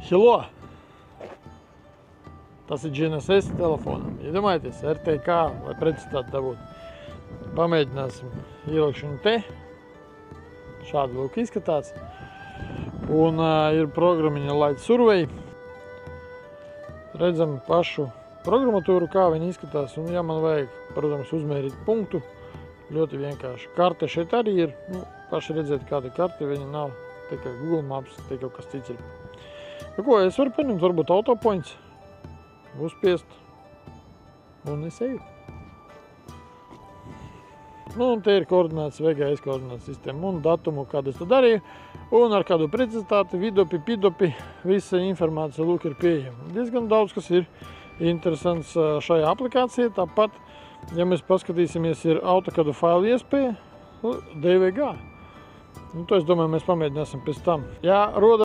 Hello! Tas ir GNSS telefonam. Iedomājieties, RTK, lai precizitāti dabūt. Pamēģināsim ielikšanu te. Šādi lūk izskatās. Un ir programmiņa Light Survey. Redzam pašu programmatūru, kā viņi izskatās. Un ja man vajag, protams, uzmērīt punktu, ļoti vienkārši. Karte šeit arī ir. Paši redzēt, kāda karte, viņa nav tikai Google Maps, te kaut kas cits ir. Ko, es varu paņemt, varbūt autopoints, uzspiest, un es eju. Un te ir koordināts, VGS koordināts sistēma un datumu, kādu es to darīju. Un ar kādu precizitāti, vidopi, pidopi, visa informācija lūk ir pieejama. Diezgan daudz, kas ir interesants šajā aplikācijā. Tāpat, ja mēs paskatīsimies, ir AutoCAD failu iespēja, DVG. To es domāju, mēs pamēģināsim pēc tam. Ja rodas